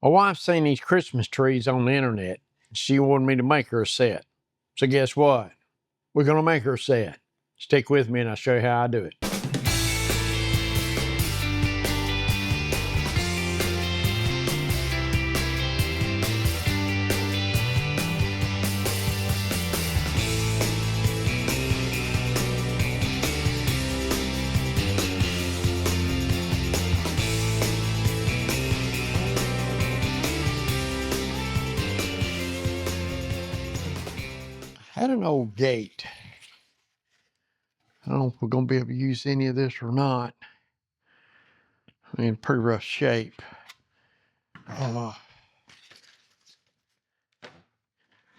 My wife's seen these Christmas trees on the internet. She wanted me to make her a set. So guess what? We're gonna make her a set. Stick with me and I'll show you how I do it. I had an old gate. I don't know if we're gonna be able to use any of this or not. I mean, pretty rough shape.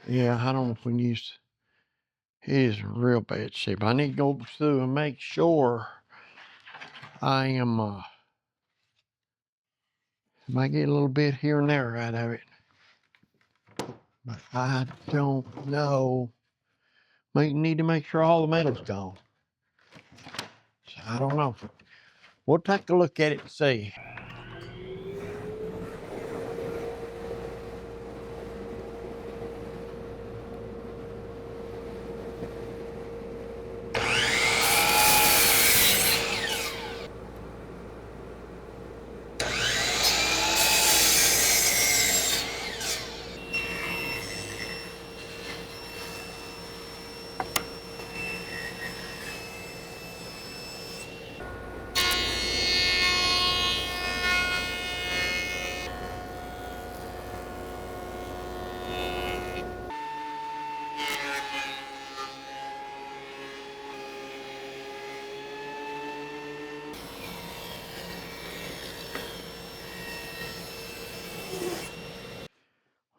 Yeah, I don't know if we can use. It is in real bad shape. I need to go through and make sure I am. Might get a little bit here and there out of it, but I don't know. Might need to make sure all the metal's gone. So I don't know. We'll take a look at it and see.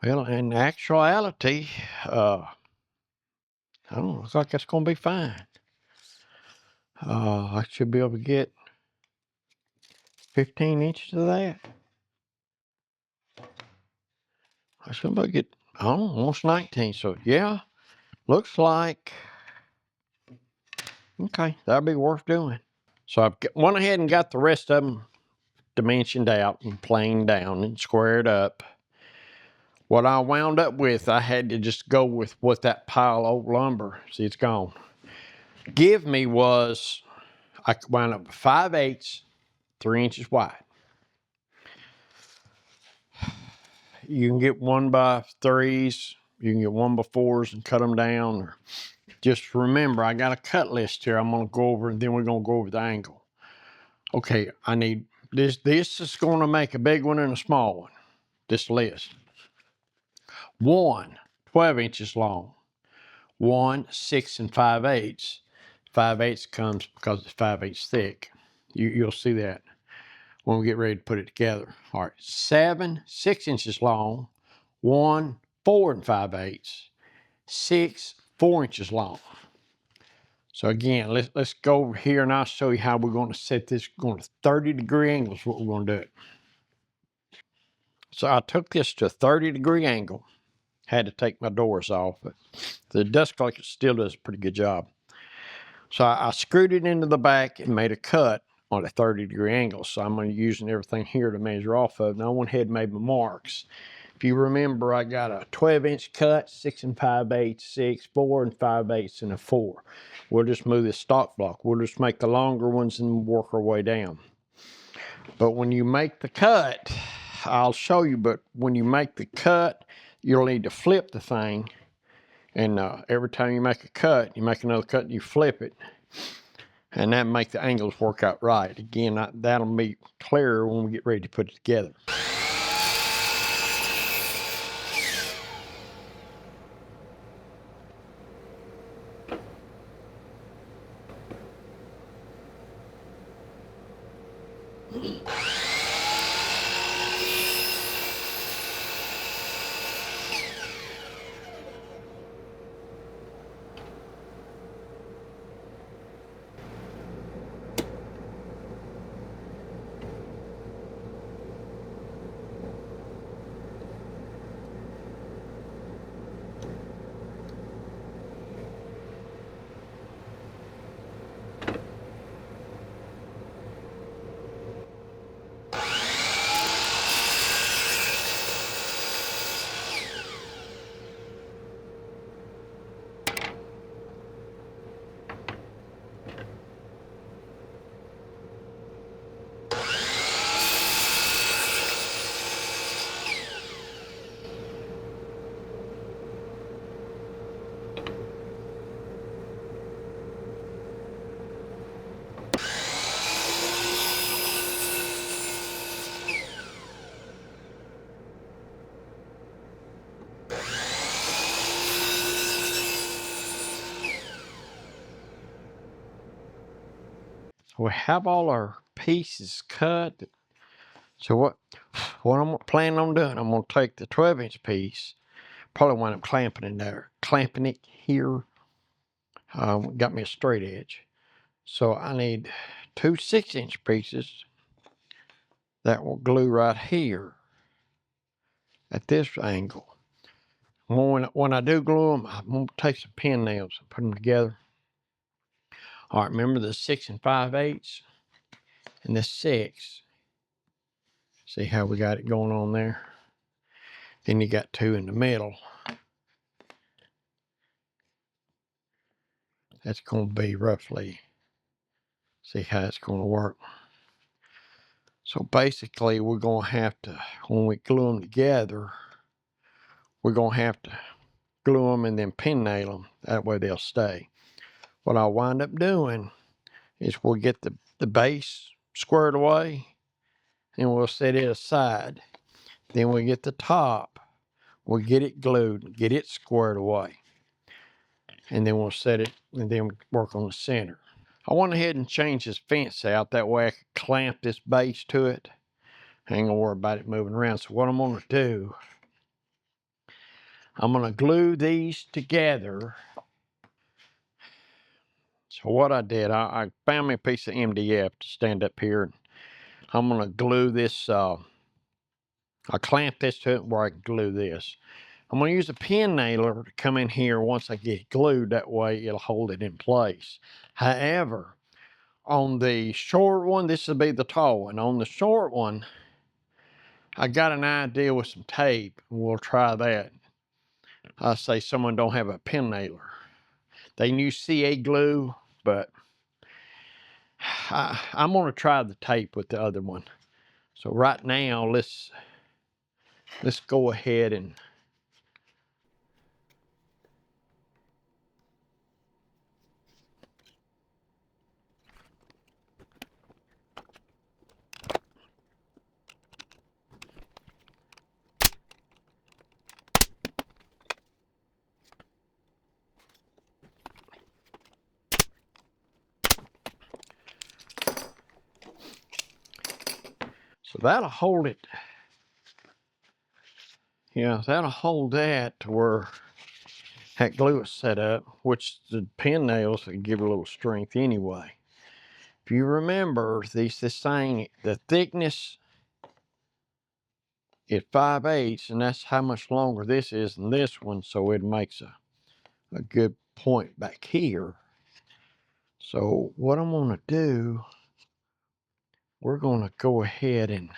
Well, in actuality, I don't know, looks like that's gonna be fine. I should be able to get 15 inches of that. I should be able to get, I don't know, almost 19. So yeah, looks like, okay, that'll be worth doing. So I've went ahead and got the rest of them dimensioned out and planed down and squared up. What I wound up with, I had to just go with what that pile of old lumber, see it's gone, give me was, I wound up with 5/8, 3 inches wide. You can get 1x3s, you can get 1x4s and cut them down. Or just remember, I got a cut list here I'm gonna go over, and then we're gonna go over the angle. Okay, I need this. This is gonna make a big one and a small one, this list. One, 12 inches long. One, 6 5/8. 5/8 comes because it's 5/8 thick. You'll see that when we get ready to put it together. All right, 7, 6 inches long. One, 4 5/8. 6, 4 inches long. So again, let's go over here and I'll show you how we're going to set this. Going to 30-degree angles, what we're going to do it. So I took this to a 30-degree angle. Had to take my doors off, but the dust collector still does a pretty good job. So I screwed it into the back and made a cut on a 30-degree angle. So I'm using everything here to measure off of. And I went ahead and made my marks. If you remember, I got a 12-inch cut, 6 5/8, 6, 4 5/8, and a 4. We'll just move this stock block. We'll just make the longer ones and work our way down. But when you make the cut, I'll show you, but when you make the cut, you'll need to flip the thing. And every time you make a cut, you make another cut and you flip it. And that make the angles work out right. Again, that'll be clearer when we get ready to put it together. we have all our pieces cut. So what I'm planning on doing, I'm gonna take the 12-inch piece, probably wind up clamping it here. Got me a straight edge. So I need 2 6-inch pieces that will glue right here at this angle. When I do glue them, I'm gonna take some pin nails and put them together. All right, remember the 6 5/8 and the 6. See how we got it going on there? Then you got 2 in the middle. That's going to be roughly, see how it's going to work. So basically, we're going to have to, when we glue them together, we're going to have to glue them and then pin nail them. That way they'll stay. What I'll wind up doing is we'll get the base squared away and we'll set it aside. Then we get the top, we'll get it glued, get it squared away. And then we'll set it and then work on the center. I went ahead and changed this fence out. That way I could clamp this base to it. I ain't gonna worry about it moving around. So what I'm gonna do, I'm gonna glue these together. So what I did, I found me a piece of MDF to stand up here. I'm gonna glue this, I clamp this to it where I can glue this. I'm gonna use a pin nailer to come in here once I get it glued. That way it'll hold it in place. However, on the short one, this will be the tall one. On the short one, I got an idea with some tape. We'll try that. I say someone don't have a pin nailer. They use CA glue, but I'm gonna try the tape with the other one. So right now, let's go ahead and so that'll hold it. Yeah, that'll hold that to where that glue is set up, which the pin nails will give it a little strength anyway. If you remember, this thing, the thickness is 5/8, and that's how much longer this is than this one, so it makes a good point back here. So what I'm gonna do, we're gonna go ahead and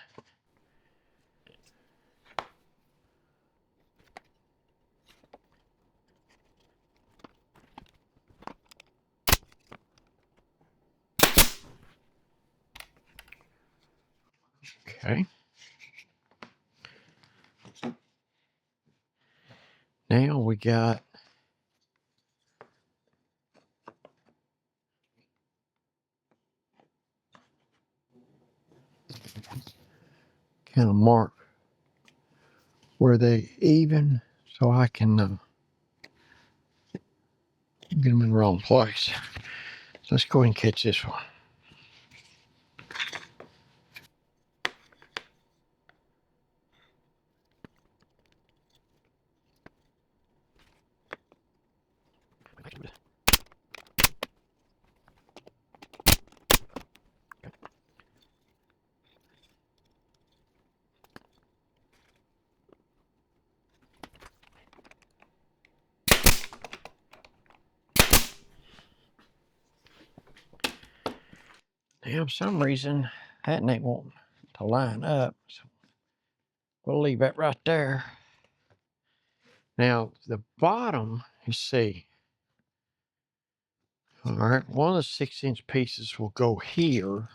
okay. Now we got kind of mark where they even, so I can get them in the wrong place. So let's go ahead and catch this one. Now, for some reason, that ain't wanting to line up. So we'll leave that right there. Now, the bottom, you see, all right, one of the 6-inch pieces will go here.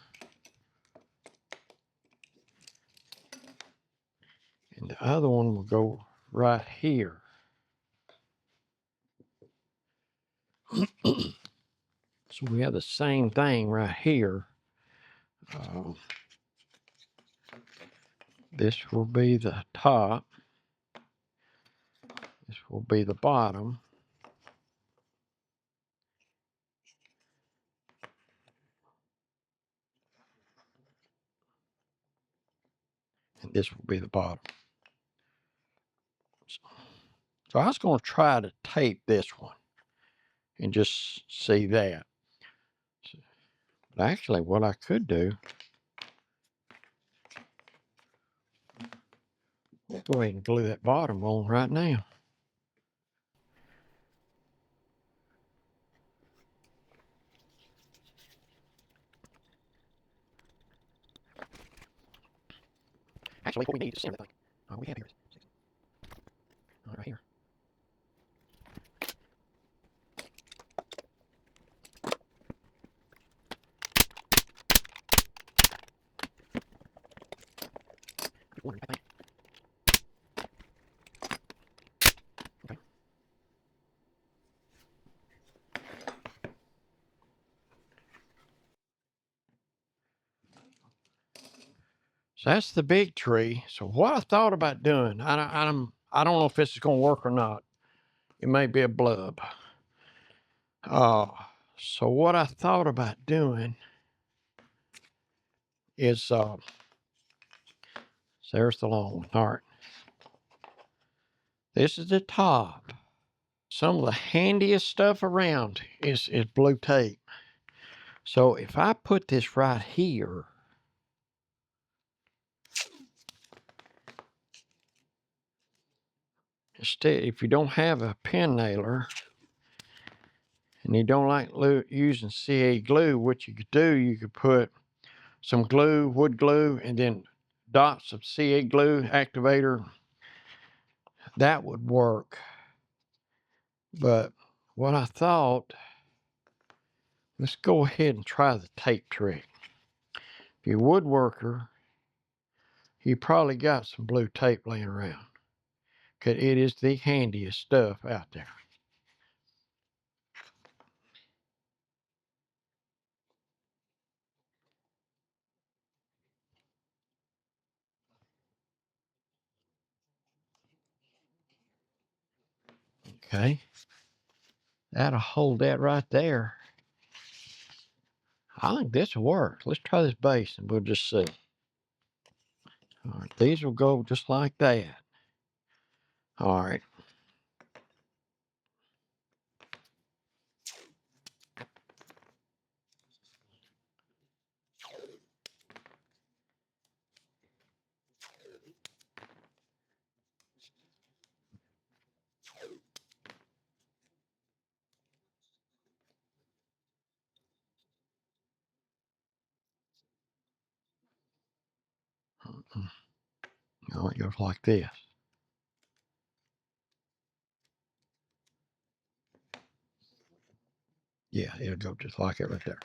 And the other one will go right here. So we have the same thing right here. This will be the top. This will be the bottom. And this will be the bottom. So I was going to try to tape this one and just see that. But actually, what I could do, let's go ahead and glue that bottom on right now. Actually, what we need is center that thing. Oh, we have here. All right here. I think. Okay. So that's the big tree. So what I thought about doing, I don't know if this is going to work or not. It may be a blub. Uh, so what I thought about doing is, so there's the long one. All right. This is the top. Some of the handiest stuff around is blue tape. So if I put this right here, instead, if you don't have a pen nailer and you don't like using CA glue, what you could do, you could put some glue, wood glue, and then dots of CA glue activator. That would work. But what I thought, let's go ahead and try the tape trick. If you're a woodworker, you probably got some blue tape laying around, because it is the handiest stuff out there. Okay, that'll hold that right there. I think this will work. Let's try this base and we'll just see. All right, these will go just like that. All right. No, it goes like this. Yeah, it'll go just like it right there.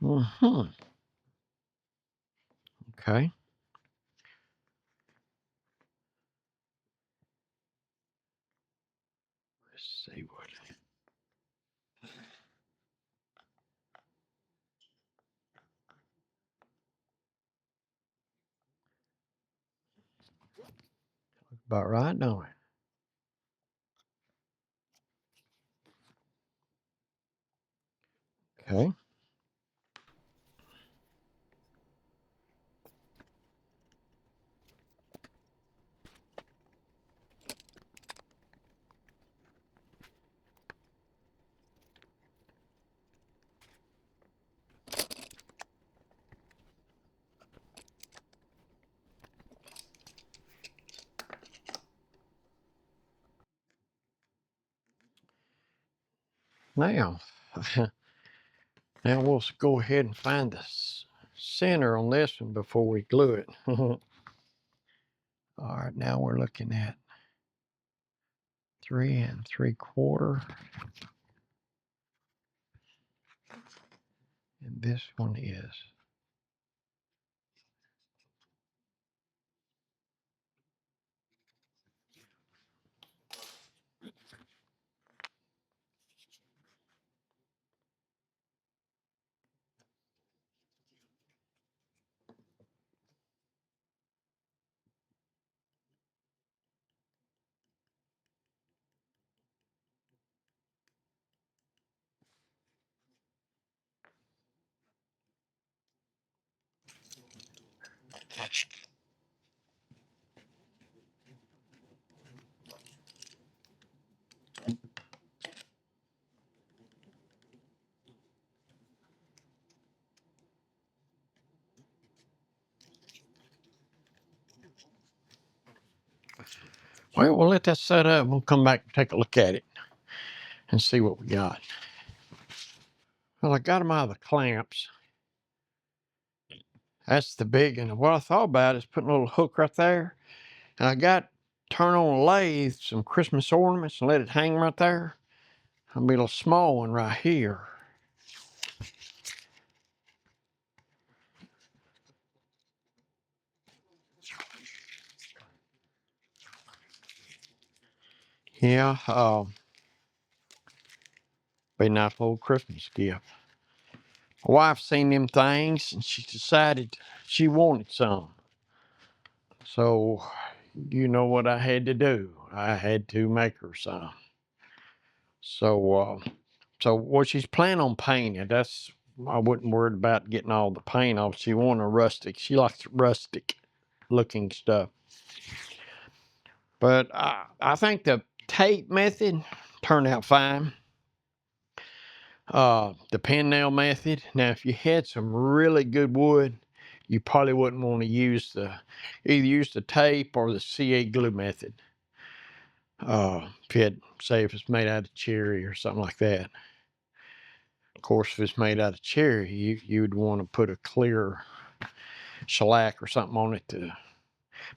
Mm-hmm. Okay. Let's see what. About right, don't it? Okay. Now, now we'll go ahead and find the center on this one before we glue it. All right, now we're looking at 3 3/4. And this one is well, we'll let that set up. We'll come back and take a look at it and see what we got. Well, I got them out of the clamps. That's the big one. What I thought about is putting a little hook right there. And I got turn on a lathe some Christmas ornaments and let it hang right there. I'll be a little small one right here. Yeah, be a nice little Christmas gift. My wife seen them things and she decided she wanted some. So, you know what I had to do? I had to make her some. So what she's planning on painting, that's, I wasn't worried about getting all the paint off. She wanted a rustic. She likes rustic looking stuff. But I think the tape method turned out fine. The pen nail method. Now, if you had some really good wood, you probably wouldn't want to use either use the tape or the CA glue method. If you had, say, if it's made out of cherry or something like that. Of course, if it's made out of cherry, you would want to put a clear shellac or something on it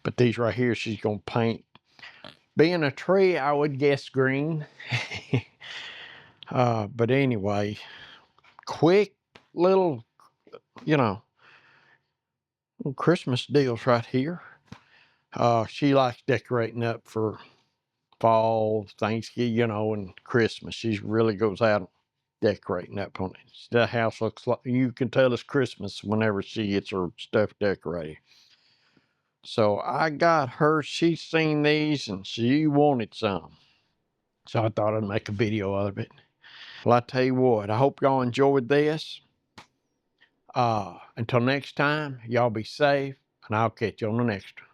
but these right here, she's gonna paint. Being a tree, I would guess green. But anyway, quick little, you know, little Christmas deals right here. She likes decorating up for fall, Thanksgiving, and Christmas. She really goes out decorating up on it. The house looks like, you can tell it's Christmas whenever she gets her stuff decorated. So I got her, she's seen these and she wanted some. So I thought I'd make a video of it. Well, I tell you what, I hope y'all enjoyed this. Until next time, y'all be safe, and I'll catch you on the next one.